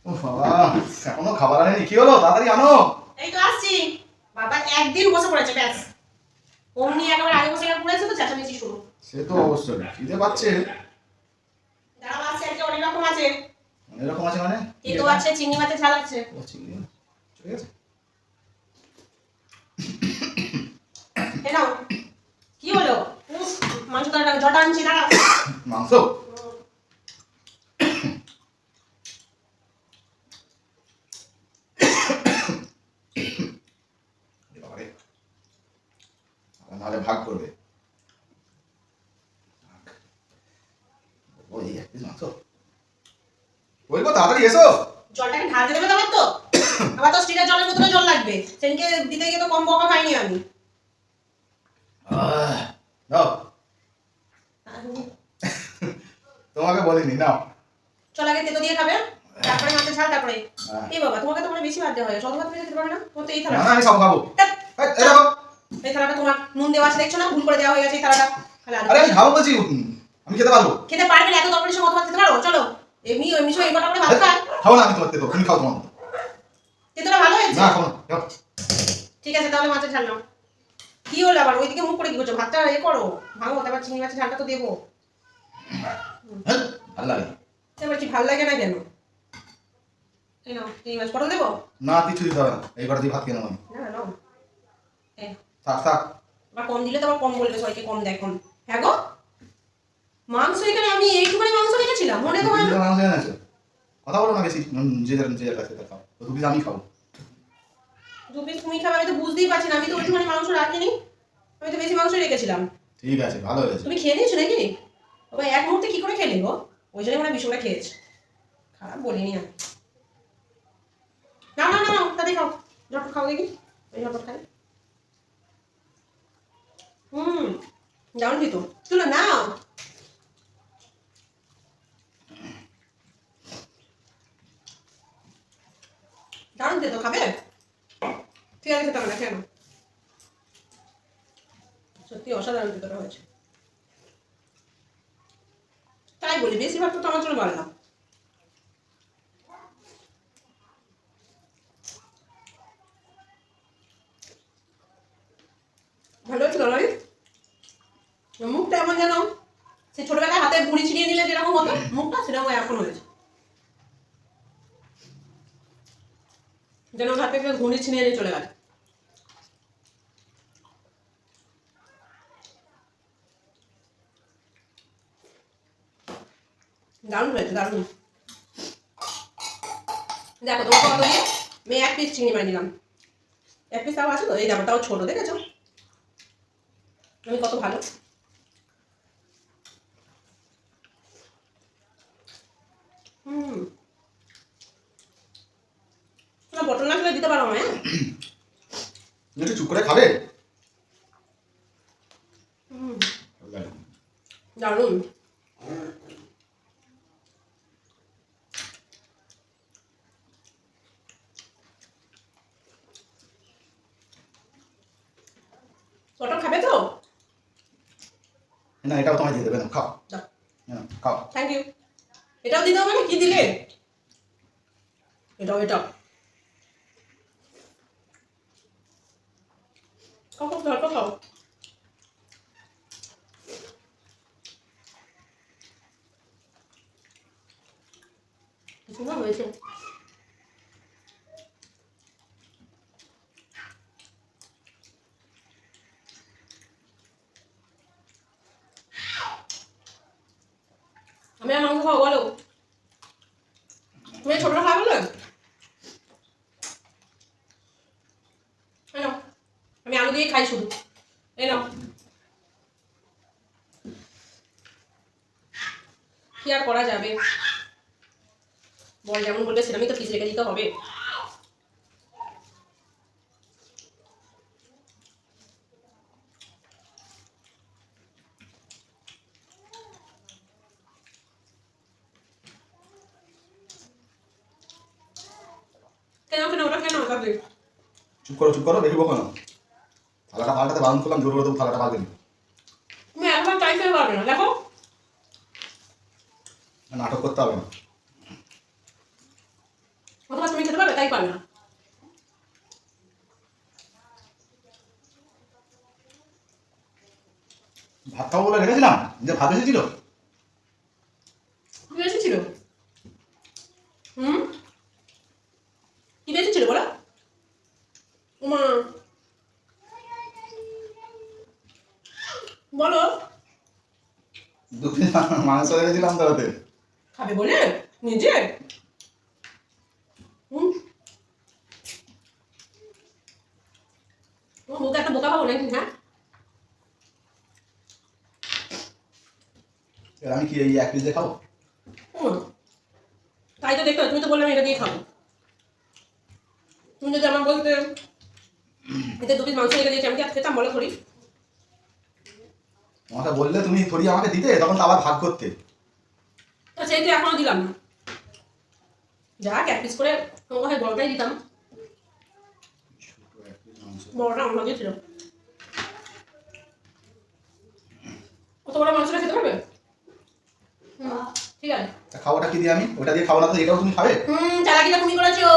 ও বাবা, এখনো খাবার আনেনি, কি হলো? তাড়াতাড়ি আনো। এই তো আসছি। বাবা একদিন বসে পড়েছে ব্যাস। অমনি একেবারে আগে বসে পড়েছে তো চেঁচামেচি শুরু। সে তো অবশ্যই খিদে পাচ্ছে। দাঁড়াও আছে আজকে অনেক রকম আছে। অনেক রকম আছে মানে? তেতো আছে, চিংড়ি মাছের ঝাল আছে। ও চিংড়ি মাছ, ঠিক আছে। এই নাও। কি হলো? উফ, মাংস তো জটা আনছি, দাঁড়াও। মাংস? নাহলে ভাগ করবে। ওই এক পিস মাংস। ওই গো, তাড়াতাড়ি এসো। জলটাকে ঢালতে দেবে তো তো? আবার তো স্টিলের জলের বোতলে জল লাগবে। সেদিনকে দিতে গিয়ে তো কম বকা খাইনি আমি। দাও। তোমাকে বলিনি, নাও। চল আগে তেতো দিয়ে খাবে, তারপরে মাছের ঝাল, তারপরে। এই বাবা, তোমাকে তো মানে বেশি ভাত দেওয়া হয়, শত ভাত খেতে পারবে না? তোমার তো এই থালা। না আমি খাবো খাবো। এই দেখো, এই থালাটা তোমার নুন দেওয়া আছে, দেখছো না? ভুল করে দেওয়া হয়ে গেছে এই থালাটা। খালি আলু। আরে আমি খাবো বলছি, আমি খেতে পারবো। খেতে পারবে না? এত তরকারির সঙ্গে অত ভাত খেতে পারো? চলো। এমনি এমনি সময় এই কটা করে ভাত খায়। খাবো না আমি তোমার তেতো, তুমি খাও তোমার মতো। তেতোটা ভালো হয়েছে? না খাবো না, খাও। ঠিক আছে, তাহলে মাছের ঝাল নাও। কি হলো আবার? ওইদিকে মুখ করে কি করছো? ভাতটা এ করো, ভাঙো, তারপর চিংড়ি মাছের ঝালটা তো দেবো। ভালো লাগে। এবার কি ভালো লাগে না কেন? এই নাও, চিংড়ি মাছ পটল দেবো? না কিছু দিতে হবে না, এই কটা দিয়ে ভাত খেয়ে নেবো আমি। না নাও। এই থাক থাক। আবার কম দিলে তো আবার কম বলবে, সবাইকে কম দেয় কম। হ্যাঁ গো, মাংস এখানে আমি এইটুখানি মাংস রেখেছিলাম, মনে তো হয় না। মাংস এনেছো, কথা বলো না বেশি, যে যার কাছে খাও, তো তুমি আমি খাবো। দু পিস তুমি খাবে, আমি তো বুঝতেই পারছি না, আমি তো ওইটুখানি মাংস রাখিনি, আমি তো বেশি মাংস রেখেছিলাম। ঠিক আছে, ভালো হয়েছে। তুমি খেয়ে নিয়েছো নাকি? বাবা এক মুহূর্তে কি করে খেলে গো? ওই জন্য মনে হয় বিষ করে খেয়েছে। খারাপ বলিনি আমি। না না না না, তাদের খাও, ঝটপট খাও দেখি। ওই ঝটপট খাই। দারুণ খেতো। চলো নাও। দারুণ খেতো, খাবে? ঠিক আছে, খেতে হবে না, খেয়ে নাও। সত্যি অসাধারণ খেতোটা হয়েছে। তাই বলি, বেশিরভাগ তো আমার জন্য বলে না। ভালো হয়েছে তরকারি। মুখটা এমন যেন সে ছোটবেলায় হাতে গুঁড়ি ছিনিয়ে নিলে যেরকম হতো মুখটা, সেরকম এখন হয়েছে। যেন হাতে কেউ গুঁড়ি ছিনিয়ে নিয়ে চলে গেছে। দারুণ হয়েছে, দারুণ। দেখো তোমার কত দিয়ে মেয়ে এক পিস চিংড়ি মাছ নিলাম। এক পিস তাও আছে তো, এই দেখো তাও ছোট, দেখেছো আমি কত ভালো। তোমার বটল না খেলে দিতে পারো আমায়? একটু চুপ করে খাবে। দারুণ। পটল খাবে তো? না এটাও তোমায় দিয়ে দেবে না, খাও। খাও। Thank you. এটাও দিতে হবে না? কি দিলে? এটাও, এটাও খাও, খুব ভালো খাও। সুন্দর হয়েছে। আমি আর মাংস খাবো বলো? তুমি ছোটটা খাবে বলে? নাও, আমি আলু দিয়ে খাই শুধু। এই নাও। কি আর করা যাবে বল, যেমন বলবে সেরকমই তো পিস রেখে দিতে হবে। কেন কেন ওটা কেন তাহলে? চুপ করো চুপ করো, বেশি বকো না। থালাটা পাল্টাতে বারণ করলাম, জোর করে দেবো থালাটা পাল্টে দিই। তুমি একবার চাইতে পারবে না, দেখো। নাটক করতে হবে না। তাই পারবে না। ভাত খাবো বলে রেখেছিলাম, যে ভাত এসেছিল। কি বেশি ছিল? কি বেশি ছিল বলো? ওমা বলো। 2 পিস মাংস রেখেছিলাম তো ওতে। খাবে বলে নিজে? তোমার মুখে একটা বোকা পাবো নাকি? হ্যাঁ, এবার আমি কি এই 1 পিস দিয়ে খাবো? তাই তো দেখতে, তুমি তো বললে আমি এটা দিয়ে খাবো। তুমি যদি আমার বলতে এতে 2 পিস মাংস রেখে দিয়েছি, আমি কি আর খেতাম বলো থরি? আমাকে বললে তুমি থরি আমাকে দিতে, তখন তো আবার ভাগ করতে। তো সেই তো এখনো দিলাম না। যাক 1 পিস করে তোমার কাছে বড়টাই দিতাম। বড়টা অন্য দিয়েছিল। কত বড় মাংসটা খেতে পারবে? ঠিক আছে। তা খাওয়াটা কি দিয়ে আমি? ওটা দিয়ে খাবো না তো এটাও তুমি খাবে? চালাকিটা তুমি করেছো।